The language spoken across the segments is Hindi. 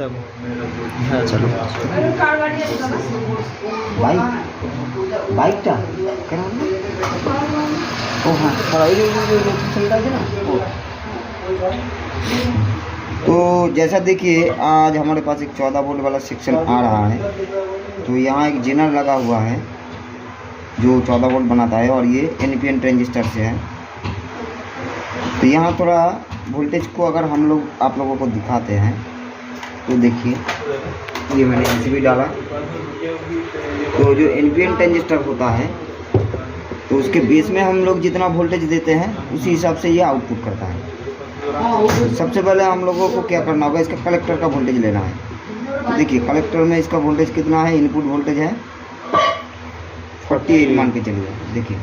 দেখো হ্যাঁ চলো বাইক বাইকটা কেন ओ हाँ थोड़ा ये चलता है ना वो। तो जैसा देखिए आज हमारे पास एक 14 वोल्ट वाला सेक्शन आ रहा है। तो यहाँ एक जेनर लगा हुआ है जो 14 वोल्ट बनाता है और ये NPN ट्रांजिस्टर से है। तो यहाँ थोड़ा वोल्टेज को अगर हम लोग आप लोगों को दिखाते हैं तो देखिए ये मैंने LCD डाला। तो जो NPN ट्रांजिस्टर होता है तो उसके बेस में हम लोग जितना वोल्टेज देते हैं उसी हिसाब से ये आउटपुट करता है। सबसे पहले हम लोगों को क्या करना होगा, इसका कलेक्टर का वोल्टेज लेना है। तो देखिए कलेक्टर में इसका वोल्टेज कितना है, इनपुट वोल्टेज है 48 मान के चलिए। देखिए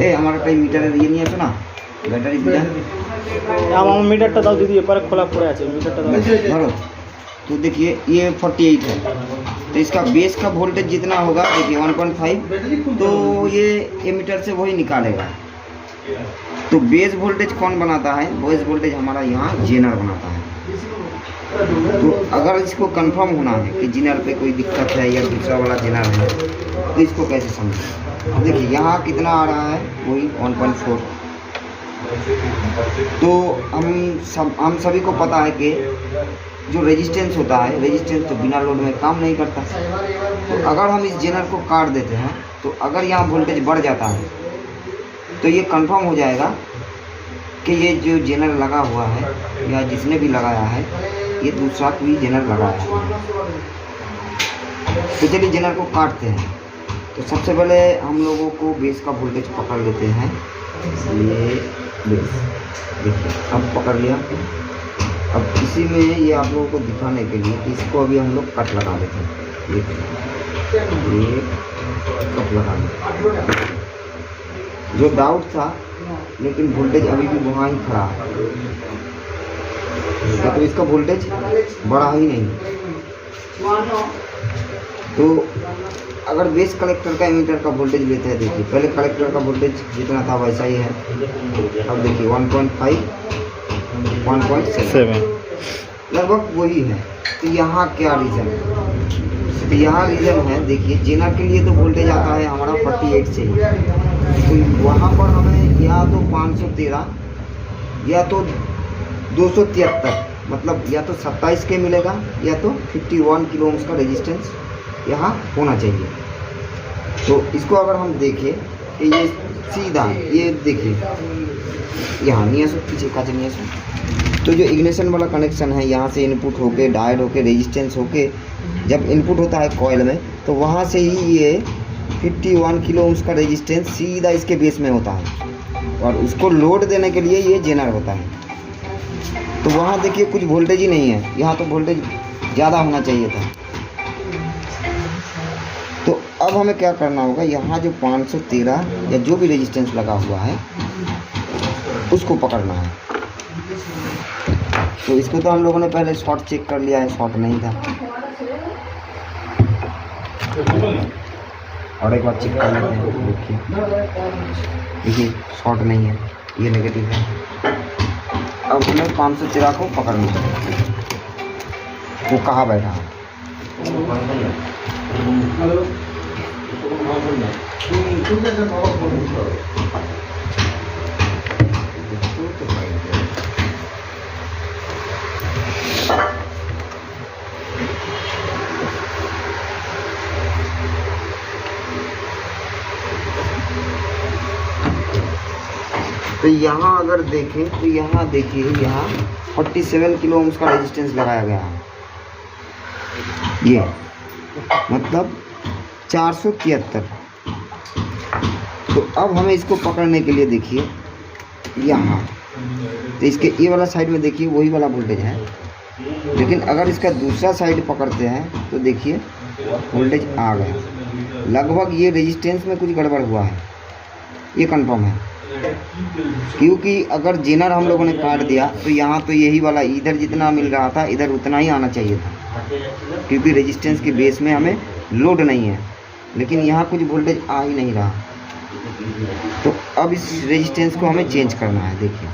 ए हमारा टाइम मीटर ये नहीं है सुना बैटरी दिया मीटरটা দাও দিদি এপারে খোলা পড়ে আছে मीटरটা দাও धरो। तो देखिए ये 48 है तो इसका बेस का वोल्टेज जितना होगा देखिए 1.5 तो ये एमीटर से वही निकालेगा। तो बेस वोल्टेज कौन बनाता है, बेस वोल्टेज हमारा यहाँ जेनर बनाता है। तो अगर इसको कंफर्म होना है कि जेनर पे कोई दिक्कत है या दूसरा वाला जेनर है तो इसको कैसे समझें। देखिए यहाँ कितना आ रहा है वही 1.4। तो हम सभी को पता है कि जो रेजिस्टेंस होता है रेजिस्टेंस तो बिना लोड में काम नहीं करता। तो अगर हम इस जेनर को काट देते हैं तो अगर यहाँ वोल्टेज बढ़ जाता है तो ये कंफर्म हो जाएगा कि ये जो जेनर लगा हुआ है या जिसने भी लगाया है ये दूसरा कोई जेनर लगाया है। तो चलिए जेनर को काटते हैं। तो सबसे पहले हम लोगों को बेस का वोल्टेज पकड़ लेते हैं। ये बेस देखिए अब पकड़ लिया। अब इसी में ये आप लोगों को दिखाने के लिए इसको अभी हम लोग कट लगा देते हैं। ये कट लगा देते हैं। जो डाउट था लेकिन वोल्टेज अभी भी वहाँ ही खड़ा है तो इसका वोल्टेज बढ़ा ही नहीं। तो अगर बेस कलेक्टर का एमीटर का वोल्टेज लेते हैं देखिए पहले कलेक्टर का वोल्टेज जितना था वैसा ही है। अब देखिए 1.5 1.7 लगभग वही है। तो यहाँ क्या रीज़न है, तो यहाँ रीज़न है देखिए जेनर के लिए तो वोल्टेज आता है हमारा 48 से ही। तो वहाँ पर हमें या तो 513 या तो 273 मतलब या तो 27 के मिलेगा या तो 51 किलो ओम्स का रेजिस्टेंस यहाँ होना चाहिए। तो इसको अगर हम देखें कि ये सीधा ये देखिए यहाँ नहीं है पीछे का नहीं है। तो जो इग्निशन वाला कनेक्शन है यहाँ से इनपुट होके डायोड होके रेजिस्टेंस होके जब इनपुट होता है कॉइल में तो वहाँ से ही ये 51 किलो ओम्स का रेजिस्टेंस सीधा इसके बेस में होता है और उसको लोड देने के लिए ये जेनर होता है। तो वहाँ देखिए कुछ वोल्टेज ही नहीं है, यहाँ तो वोल्टेज ज़्यादा होना चाहिए था। तो अब हमें क्या करना होगा, यहाँ जो 513 या जो भी रेजिस्टेंस लगा हुआ है उसको पकड़ना है। तो इसको तो हम लोगों ने पहले शॉर्ट चेक कर लिया है, शॉर्ट नहीं था। और एक बार चेक कर लेते हैं। देखिए शॉर्ट नहीं है, ये नेगेटिव है। अब हमें 513 को पकड़ना है। वो कहाँ बैठा है? तो यहाँ अगर देखें तो यहाँ देखिए यहाँ 47 किलो ओम्स का रेजिस्टेंस लगाया गया है। ये मतलब 473। तो अब हमें इसको पकड़ने के लिए देखिए यहाँ तो इसके ये वाला साइड में देखिए वही वाला वोल्टेज है, लेकिन अगर इसका दूसरा साइड पकड़ते हैं तो देखिए वोल्टेज आ गया। लगभग ये रेजिस्टेंस में कुछ गड़बड़ हुआ है, ये कंफर्म है। क्योंकि अगर जेनर हम लोगों ने काट दिया तो यहाँ तो यही वाला इधर जितना मिल रहा था इधर उतना ही आना चाहिए था, क्योंकि रेजिस्टेंस के बेस में हमें लोड नहीं है, लेकिन यहाँ कुछ वोल्टेज आ ही नहीं रहा। तो अब इस रेजिस्टेंस को हमें चेंज करना है। देखिए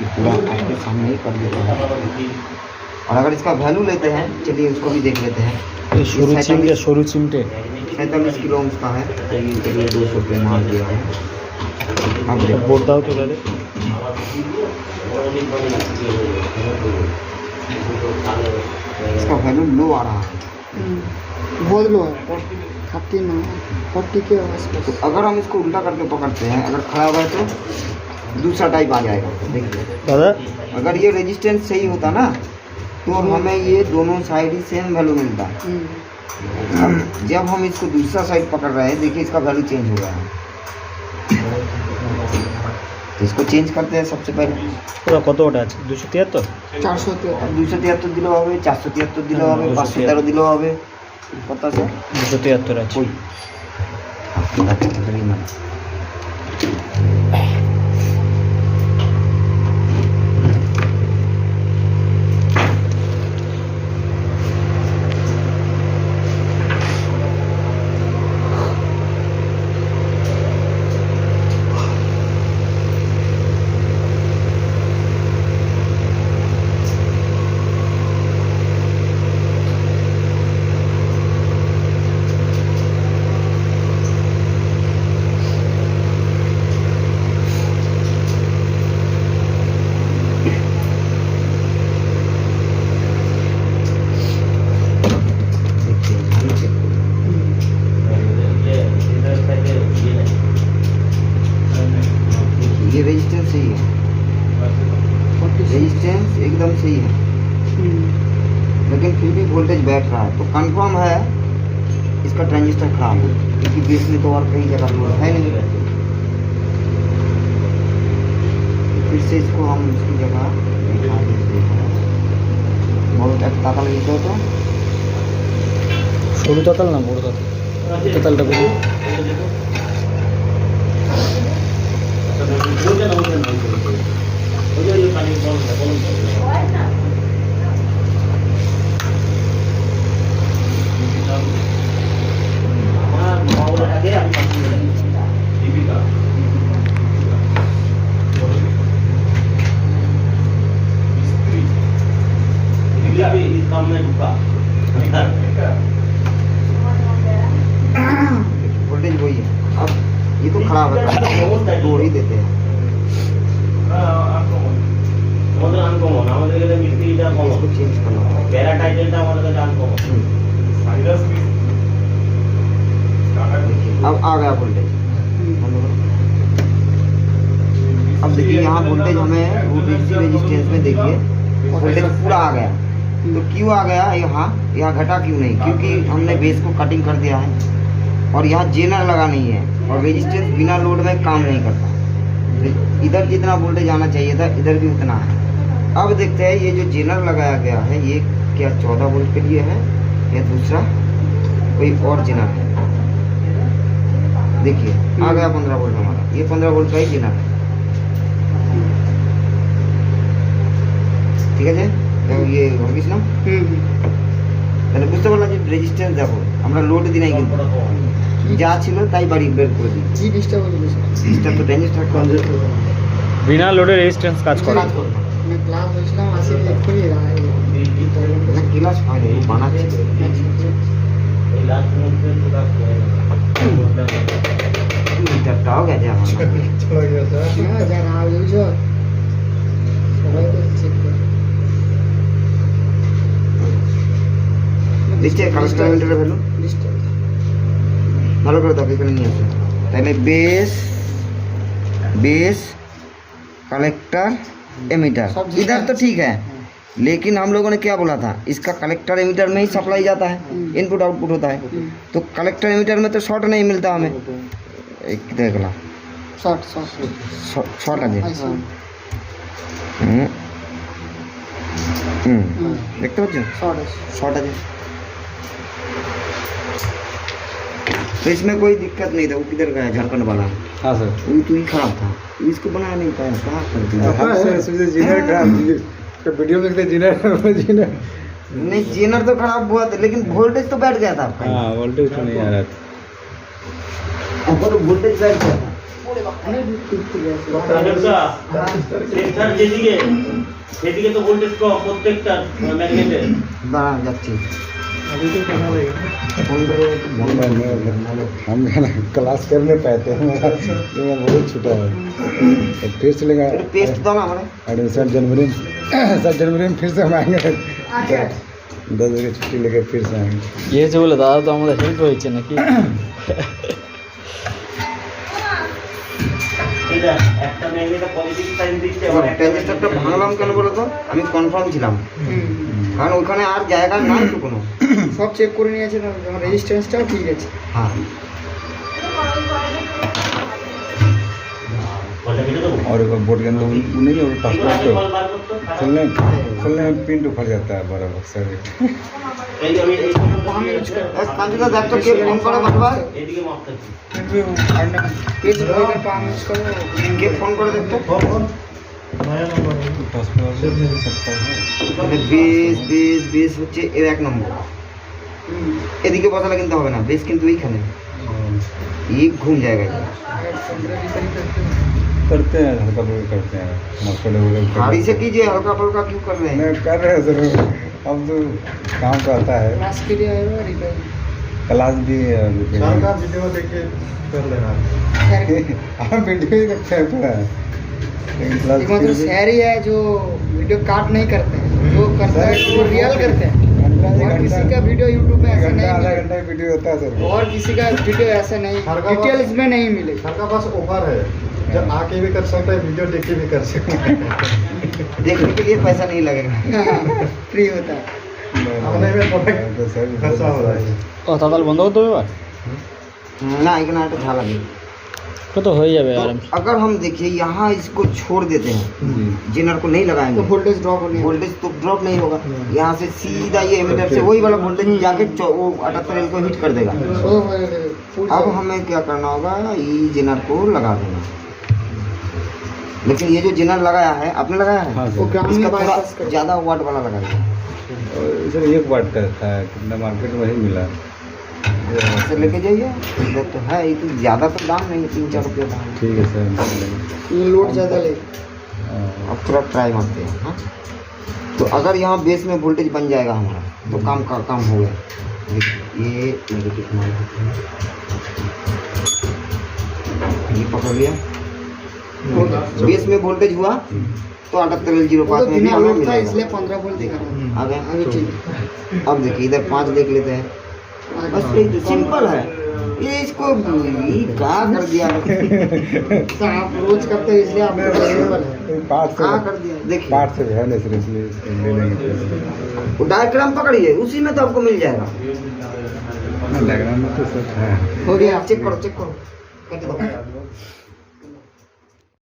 ये पूरा आपके सामने ही कर देता है। और अगर इसका वैल्यू लेते हैं, चलिए उसको भी देख लेते हैं। ये সরু চিমটে 47 किलो ओम्स का है, तो ये चलिए 200 रुपये मार दिया है। अब देखो বোর্ড দাও তো দাদা। इसका वैल्यू लो आ रहा है। बहुत लो है, 40 के आसपास। तो अगर हम इसको उल्टा करके पकड़ते हैं, अगर खड़ा हुआ है तो दूसरा टाइप आ जाएगा। देखिए দাদা अगर ये रेजिस्टेंस सही होता ना, तो हमें ये दोनों साइड ही सेम वैल्यू मिलता। अब जब हम इसको दूसरा साइड पकड़ रहे हैं, देखिए इसका वैल्यू चेंज हो गया है। तो इसको चेंज करते हैं सबसे पहले। ওরা কত ওটা আছে 273 273 দিলেও হবে, 473 দিলেও হবে, 513 দিলেও হবে। কত আছে? 273 আছে। ওই আচ্ছা তাহলে না। ये रेजिस्टेंस सही है, रेजिस्टेंस एकदम सही है, लेकिन फिर भी वोल्टेज बैठ रहा है। तो कंफर्म है इसका ट्रांजिस्टर खराब है, क्योंकि बेस में तो और कई जगह लोड है नहीं। फिर से इसको हम उसकी जगह दिखा देते हैं। बहुत ताका लगी तो সরু তাতাল না বড় তাতাল, তাতালটা বলি। वोल्टेज वही है। अब ये तो खराब है, जोड़ ही देते हैं। इसको चेंज करना है। देखिए, अब आ गया वोल्टेज। अब देखिए यहाँ वोल्टेज हमें डीसी रेजिस्टेंस में देखिए वोल्टेज पूरा आ गया। तो क्यों आ गया यहाँ घटा क्यों नहीं? क्योंकि हमने बेस को कटिंग कर दिया है और यहाँ जेनर लगा नहीं है, और रेजिस्टेंस बिना लोड में काम नहीं करता। इधर जितना वोल्टेज आना चाहिए था, इधर भी उतना है। अब देखते हैं ये जो जेनर लगाया गया है, ये क्या 14 वोल्ट के लिए है या दूसरा कोई और जेनर है? देखिए आ गया 15 वोल्ट हमारा, ये 15 वोल्ट का ही जेनर है। ঠিক আছে, তো ইয়ে ভাবিস না তাহলে বুঝতে পারলাম যে রেজিস্ট্যান্স দেখো আমরা লোড দিই নাই, কিন্তু যা ছিল তাই বাড়ি বের করে দিই। কি ডিস্টার্ব হলো সিস্টেম তো ট্রানজিস্টর বিনা লোডে রেজিস্ট্যান্স কাজ করে। আমি ক্লাস হয়েছিলাম আসে এক্ষুনি না ক্লাস হয় না, বানাচ্ছে মিটারটাও গেছে আমার যারা বুঝছ সবাই তো চেক করে দেখছে কালেক্টর মিটারের ভ্যালু ডিস্টার্ব ভালো করে দেখো এখানে নিয়ে আসো। তাহলে बेस कलेक्टर एमीटर इधर तो ठीक है, लेकिन हम लोगों ने क्या बोला था, इसका कलेक्टर एमीटर में ही सप्लाई जाता है, इनपुट आउटपुट होता है। तो कलेक्टर एमीटर में तो शॉर्ट नहीं मिलता हमें। एक देख ला শর্ট शॉर्ट আছে देखते पाচ্ছ शॉर्ट আছে। तो इसमें कोई दिक्कत नहीं था। वो किधर गया? झारखंड वाला। हाँ सर। वो तो ही खराब था, इसको बनाया नहीं पाया, कहाँ कर दिया? वीडियो में देखते जीनर नहीं जेनर तो खराब हुआ था, लेकिन वोल्टेज तो बैठ गया था आपका। हाँ वोल्टेज तो नहीं आ रहा था। ऊपर वोल्टेज बैठ गया था। সেন্টার যেদিকে সেদিকে তো ভোল্টেজ কম প্রত্যেকটা ম্যাগনেটের। দাঁড়া যাচ্ছি ফোন করে हम क्लास कर नहीं पाते हैं मेरा बहुत छोटा है तो फिर से लेगा पेस्ट दो ना हमारे एडमिशन जनवरी में 7 जनवरी में फिर से हम आएंगे 10 बजे छुट्टी लेकर फिर से आएंगे কি হয়েছে বলে দাদা তো আমাদের হেল্প হয়েছে নাকি? এটা একটা ম্যাগনেটে পজিটিভ সাইন দিচ্ছে আবার একটা ট্রানজিস্টরটা ভাঙলাম কেন বলো তো? আমি কনফার্ম ছিলাম কারণ ওখানে আর জায়গা নাই তো কোনো। সব চেক করে নিয়েছে না, আমার রেজিস্ট্যান্সটাও ঠিক আছে। হ্যাঁ বলটা কেটে দেবো। और एक बोर्ड के अंदर वो नहीं है वो टच বার तो করতে खोलने में पिन उखड़ जाता है बराबर सर এই যে আমি এই কাঞ্চিদা দেখ তো কে ফোন করে বারবার, এইদিকে মাপতে पेज ब्रेकर पाम यूज करो। কে ফোন করে দেখতো। टच पे हो सकता है মানে বেস হচ্ছে এর 1 নম্বর। এদিকে বসালে কিন্তু হবে না, বেস কিন্তু এইখানে এই ঘুম জায়গায়। करते हैं हल्का फुल्का करते हैं मसाले वगैरह गाड़ी से कीजिए, हल्का फुल्का क्यों कर रहे हैं? नहीं कर रहे हैं सर अब तो काम का आता है क्लास के लिए आए हो रिपेयर। क्लास भी ভিডিও দেখে कर लेना। हम वीडियो ही देखते हैं पूरा लेकिन क्लास एक मतलब शहर ही है जो वीडियो काट नहीं करते हैं, जो करता है वो रियल करते हैं। और किसी का वीडियो यूट्यूब में ऐसा घंटा नहीं आधा मिलेगा। घंटा वीडियो होता है सर और किसी का वीडियो ऐसा नहीं, हल्का डिटेल्स में नहीं मिलेगा। सर का पास ऑफर है, जब आके भी कर सकता है, वीडियो देख के भी कर सकता है। देखने के लिए पैसा नहीं लगेगा। फ्री होता है। हमने में थोड़ा तो सर खर्चा हो रहा है। ও তাহলে বন্ধ করতে হবে এবার? ना इतना तो झाला नहीं। তো তো হয়ে যাবে तो আরাম। अगर हम देखिए यहाँ इसको छोड़ देते हैं, जी जिनर को नहीं तो लगाएंगे, वोल्टेज ड्रॉप होने वोल्टेज तो ड्रॉप नहीं होगा। यहाँ से सीधा ये एमीटर से वही वाला वोल्टेज जाके वो 78 को हिट कर देगा। अब हमें क्या करना होगा, ये जिनर को लगा देना। लेकिन ये जो जिनर लगाया है, आपने लगाया है, हाँ वो सर ग्राउंड इसका में थोड़ा बाईपास करो। ज़्यादा वाट वाला लगाइए। सर 1 वाट का था कितना मार्केट में वही मिला ऐसे लेके जाइए, इधर तो है, ये तो ज़्यादा तो दाम नहीं है, 3-4 रुपये दाम है। ठीक है सर ये लोड ज़्यादा ले। अब थोड़ा ट्राई मारते हैं। हाँ, तो अगर यहाँ बेस में वोल्टेज बन जाएगा हमारा तो काम हो गया। देखिए ये नेगेटिव मान लेते हैं, ये पकड़ लिया, बेस में वोल्टेज हुआ तो 7805 में भी बिना हमें लोड था मिलेगा। इसलिए 15 वोल्ट दिखा रहा है। आ गया। अभी ठीक अब देखिए इधर 5 देख लेते हैं, बस है। यही तो सिंपल है। ये इसको ये क्या कर दिया, तो आप रोज करते हैं इसलिए आपको अवेलेबल है। पार्ट क्या से कर दिया देखिए। पार्ट से है नहीं सर इसलिए ले लेंगे वो डायग्राम पकड़िए, उसी में तो आपको मिल जाएगा। डायग्राम में तो सर है हो गया। चेक करो, कट दो।